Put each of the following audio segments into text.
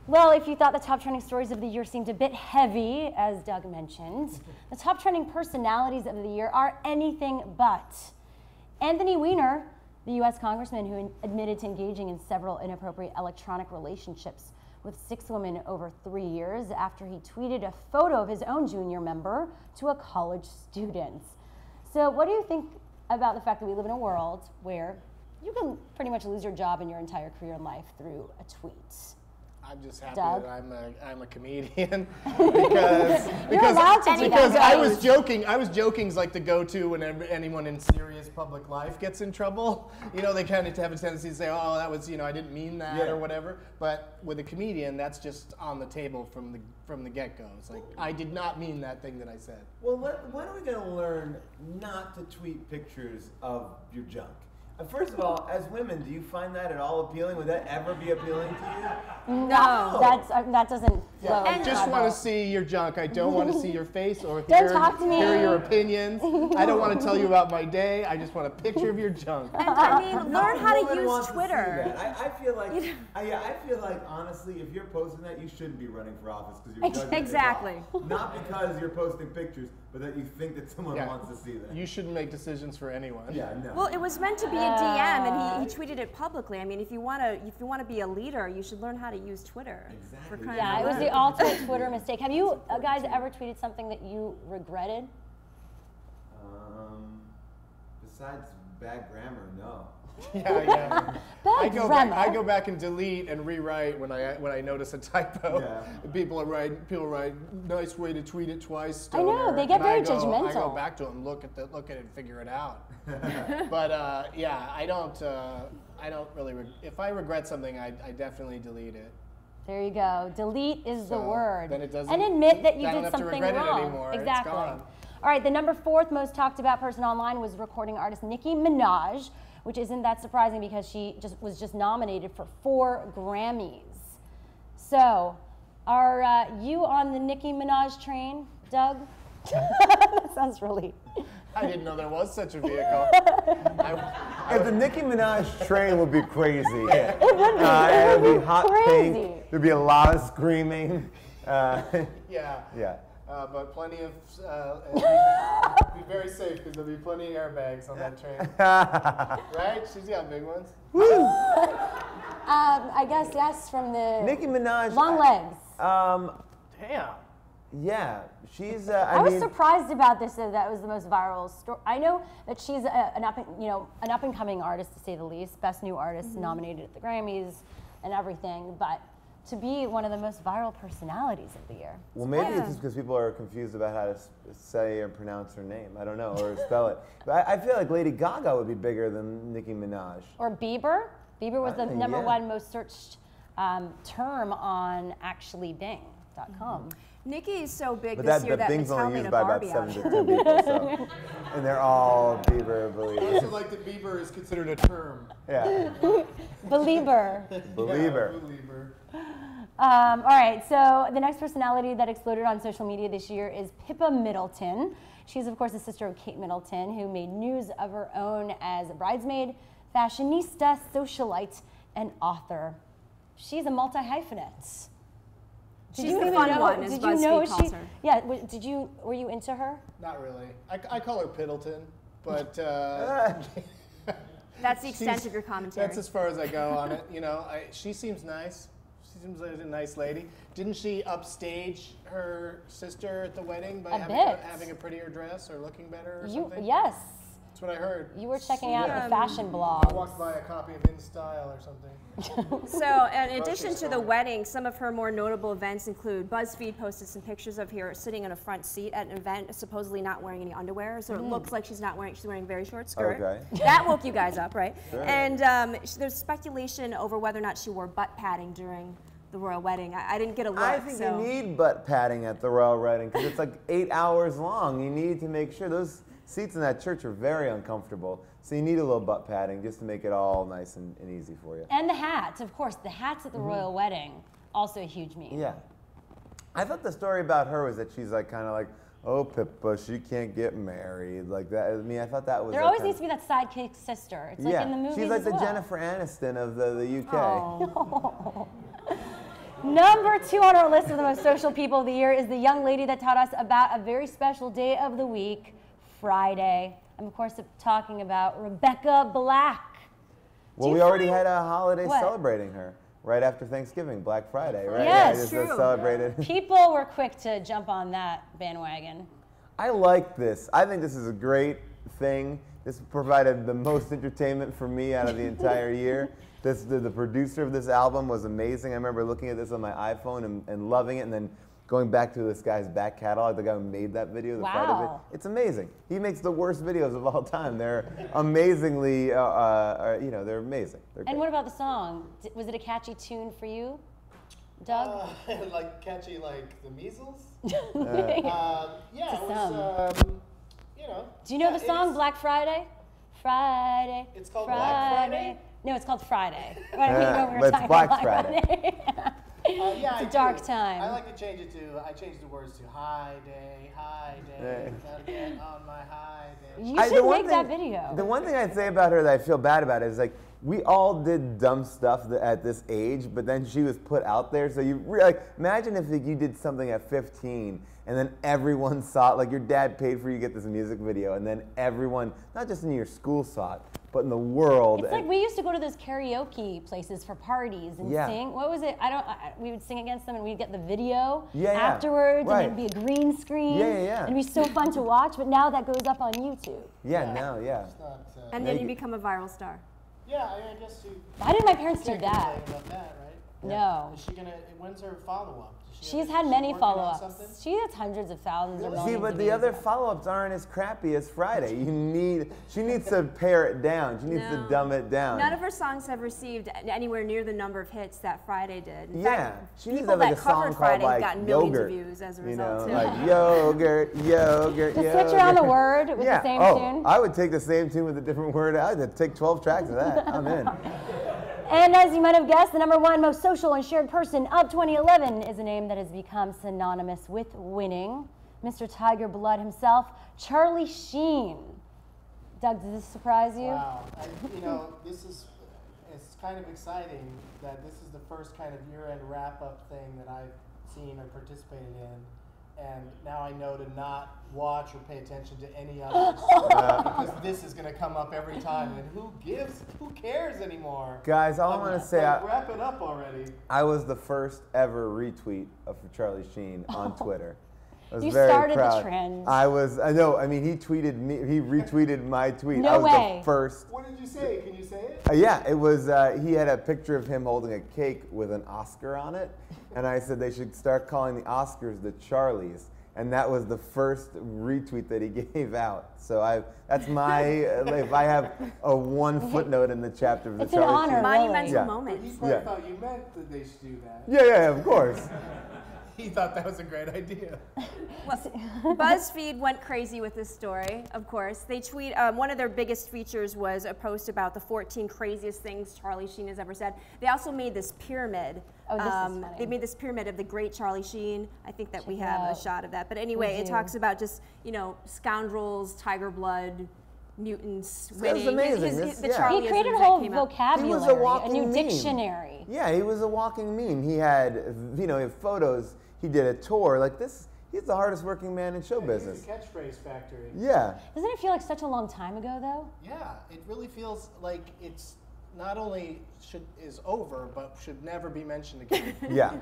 Well, if you thought the top trending stories of the year seemed a bit heavy, as Doug mentioned, the top trending personalities of the year are anything but. Anthony Weiner, the U.S. congressman who admitted to engaging in several inappropriate electronic relationships with 6 women over 3 years after he tweeted a photo of his own junior member to a college student. So what do you think about the fact that we live in a world where you can pretty much lose your job and your entire career in life through a tweet? I'm just happy Doug? that I'm a comedian because that, I was joking. I was joking's like the go-to whenever anyone in serious public life gets in trouble. You know, they kind of have a tendency to say, "Oh, that was, I didn't mean that," or whatever. But with a comedian, that's just on the table from the get-go. It's like, I did not mean that thing that I said. Well, when are we going to learn not to tweet pictures of your junk? First of all, as women, do you find that at all appealing? Would that ever be appealing to you? No, that doesn't flow. I just want to see your junk. I don't want to see your face or hear your opinions. I don't want to tell you about my day. I just want a picture of your junk. And I mean, learn how to use Twitter. I feel like honestly, if you're posting that, you shouldn't be running for office because you're judging exactly. Not because you're posting pictures, but that you think that someone wants to see that. You shouldn't make decisions for anyone. Yeah, no. Well, it was meant to be a DM, and he tweeted it publicly. I mean, if you want to be a leader, you should learn how to use Twitter. Exactly. Yeah, it was the ultimate Twitter mistake. Have you guys ever tweeted something that you regretted? Besides bad grammar, no. Yeah. I go back and delete and rewrite when I notice a typo. Yeah. People write nice way to tweet it twice. Stoner. I know, they get very judgmental. I go back to them, look at it, and figure it out. But I don't really. If I regret something, I definitely delete it. There you go. Delete is the word. Then it doesn't. And admit that you I don't did have something to regret wrong. It anymore. Exactly. It's gone. All right, the number 4th most talked about person online was recording artist Nicki Minaj, which isn't that surprising because she was just nominated for 4 Grammys. So, are you on the Nicki Minaj train, Doug? That sounds really... I didn't know there was such a vehicle. The Nicki Minaj train would be crazy. It would be be hot crazy. pink. There'd be a lot of screaming. Yeah. But plenty of, be very safe because there'll be plenty of airbags on that train. Right? She's got big ones. I guess yes, from the Nicki Minaj. long legs. Damn. Yeah, she's. I was surprised about this. That was the most viral story. I know that she's an up and coming artist, to say the least. Best new artist nominated at the Grammys and everything, but to be one of the most viral personalities of the year. Well, maybe it's just because people are confused about how to say or pronounce her name. I don't know, or spell it. But I feel like Lady Gaga would be bigger than Nicki Minaj. Or Bieber. Bieber was the number 1 most searched term on actually Bing.com. Nicki is so big But this year that that Bing's Mattel only made used a by about Barbie 7 out to of 10 people, so. And they're all Bieber believers. This is like the Bieber is considered a term. Yeah. Belieber. Believer. Yeah, believer. All right, so the next personality that exploded on social media this year is Pippa Middleton. She's, of course, the sister of Kate Middleton, who made news of her own as a bridesmaid, fashionista, socialite, and author. She's a multi-hyphenate. She's the fun one, as BuzzFeed calls her. Yeah, were you into her? Not really. I call her Piddleton, but that's the extent of your commentary. That's as far as I go on it. She seems nice. She seems like a nice lady. Didn't she upstage her sister at the wedding by having a prettiher dress or looking better or something? Yes. That's what I heard. You were checking out the fashion blog. I walked by a copy of In Style or something. So, in addition to the wedding, some of her more notable events include BuzzFeed posted some pictures of her sitting in a front seat at an event, supposedly not wearing any underwear. So it looks like she's wearing a very short skirt. Okay. That woke you guys up, right? Sure. And there's speculation over whether or not she wore butt padding during the royal wedding. I didn't get a look. I think you need butt padding at the royal wedding because it's like 8 hours long. You need to make sure those seats in that church are very uncomfortable, so you need a little butt padding just to make it all nice and easy for you. And the hats, of course. The hats at the royal wedding, also a huge meme. Yeah. I thought the story about her was that she's like kind of like, oh, Pippa, she can't get married, like that. I mean, I thought that was. There always needs to be that sidekick sister. It's like in the movies she's like as the well. Jennifer Aniston of the UK. Oh. Number 2 on our list of the most social people of the year is the young lady that taught us about a very special day of the week, Friday. I'm, of course, talking about Rebecca Black. Well, we already had a holiday celebrating her right after Thanksgiving, Black Friday, right? Yes, yeah, true. Celebrated. People were quick to jump on that bandwagon. I like this. I think this is a great thing. This provided the most entertainment for me out of the entire year. The producer of this album was amazing. I remember looking at this on my iPhone and loving it, and then going back to this guy's back catalog, the guy who made that video, the Friday video. It's amazing. He makes the worst videos of all time. They're amazingly, they're amazing. They're and what about the song? Was it a catchy tune for you, Doug? Like catchy, like the measles? Yeah, it was, Do you know the song Black Friday? Friday. It's called Friday. Black Friday? No, it's called Friday. Well, we were it's talking Black about Friday. It's a dark time. I like to change it to, I changed the words to high day, gotta get on my high day. You should make that video. The one thing I'd say about her that I feel bad about is like, we all did dumb stuff at this age, but then she was put out there. So you imagine if you did something at 15 and then everyone saw it, like your dad paid for you to get this music video, and then everyone, not just in your school saw it, but in the world. It's like we used to go to those karaoke places for parties and sing. What was it? We would sing against them and we'd get the video afterwards, and it'd be a green screen. It'd be so fun to watch, but now that goes up on YouTube. Now. It's not, And then you become a viral star. Yeah, I guess you. Why did my parents do Can't that? complain about that, right? No. Is she gonna? When's her follow-up? She's had many follow-ups. She has hundreds of thousands or millions. See, but the other follow-ups aren't as crappy as Friday. She needs to pare it down. She needs to dumb it down. None of her songs have received anywhere near the number of hits that Friday did. In Yeah, fact, she needs to people have like that a song covered called Friday have like gotten millions Yogurt. of views as a You result know, too. like yogurt. To switch around the word with the same tune. I would take the same tune with a different word. I'd take 12 tracks of that. I'm in. And as you might have guessed, the number 1 most social and shared person of 2011 is a name that has become synonymous with winning. Mr. Tiger Blood himself, Charlie Sheen. Doug, does this surprise you? Wow. It's kind of exciting that this is the first kind of year-end wrap-up thing that I've seen or participated in. And now I know to not watch or pay attention to any others because this is going to come up every time. And who cares anymore? Guys, all I want to say, wrap it up already. I was the first ever retweet of Charlie Sheen on Twitter. I was You very started proud. the trend. I know. I mean, he tweeted me. He retweeted my tweet. No I was way. the first. What did you say? Can you say it? Yeah, it was. He had a picture of him holding a cake with an Oscar on it, and I said they should start calling the Oscars the Charlies, and that was the first retweet that he gave out. So that's my. If I have a one footnote in the chapter of the It's an Charlie honor. Sheen. Monumental Yeah. moment. He probably thought you meant that they should do that. Yeah, of course. He thought that was a great idea. BuzzFeed went crazy with this story, of course. They tweet, one of their biggest features was a post about the 14 craziest things Charlie Sheen has ever said. They also made this pyramid. Oh, this is funny. They made this pyramid of the great Charlie Sheen. I think that we Check it have out. a shot of that. But anyway, it talks about just, scoundrels, tiger blood, mutants, winning. Sounds amazing. The Charlie He created a isms that whole came out. vocabulary, He was a walking new meme. dictionary. Yeah, he was a walking meme. He had, he had photos. He did a tour like this. He's the hardest working man in show business. He's a catchphrase factory. Yeah. Doesn't it feel like such a long time ago, though? Yeah, it really feels like it's not only is over, but should never be mentioned again. Yeah.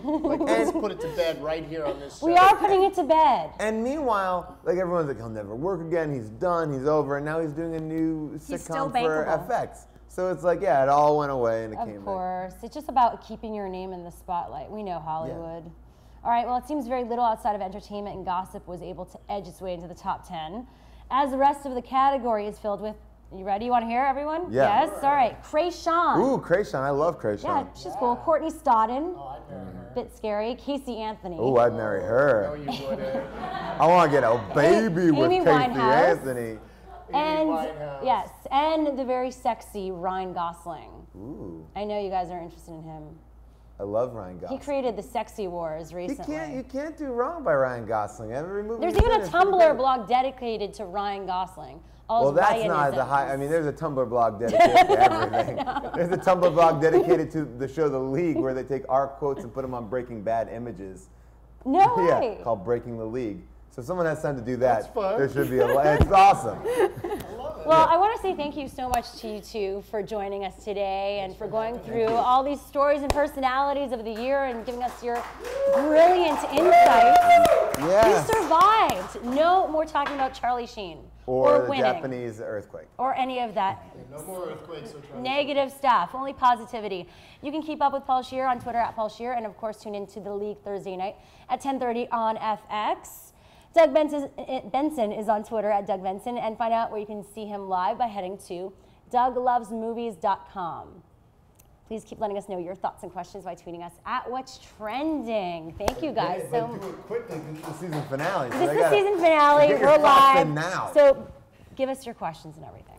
Like, let's put it to bed right here on this show. We are putting it to bed. And meanwhile, like everyone's like, he'll never work again. He's done. He's over. And now he's doing a new still sitcom for bankable. FX. So it's like, yeah, it all went away and it came Of back. course. It's just about keeping your name in the spotlight. We know Hollywood. All right, well, it seems very little outside of entertainment and gossip was able to edge its way into the top 10, as the rest of the category is filled with, you ready? You want to hear, everyone? Yeah. Yes? All right. Kreayshawn. Ooh, Kreayshawn. I love Kreayshawn. Yeah, she's cool. Courtney Stodden. Oh, I'd marry her. Bit scary. Casey Anthony. Ooh, I'd marry No, her. you wouldn't. I want to get a baby with Amy Casey Winehouse. Anthony. And Winehouse. yes, and the very sexy Ryan Gosling. Ooh. I know you guys are interested in him. I love Ryan He Gosling. created the Sexy Wars recently. You can't do wrong by Ryan Gosling. Every movie There's he's even in a is pretty Tumblr good. blog dedicated to Ryan Gosling. All Well, his that's not the high. I Ryanisms. mean, there's a Tumblr blog dedicated to everything. There's a Tumblr blog dedicated to the show The League, where they take our quotes and put them on Breaking Bad images. No way. Yeah, called Breaking the League. So if someone has time to do that, That's fun. there should be a. It's awesome. Well, I want to say thank you so much to you two for joining us today and for going through all these stories and personalities of the year and giving us your brilliant insights. Yes. You survived. No more talking about Charlie Sheen Or the winning Japanese earthquake. or any of that No more earthquakes or trouble. negative stuff. Only positivity. You can keep up with Paul Scheer on Twitter at Paul Scheer, and of course tune into The League Thursday night at 10:30 on FX. Doug Benson is on Twitter at Doug Benson, and find out where you can see him live by heading to douglovesmovies.com. Please keep letting us know your thoughts and questions by tweeting us at What's Trending. Thank you guys so much. Do it quickly because it's the season finale. This is the season finale. Get your We're thoughts live. in now. So give us your questions and everything.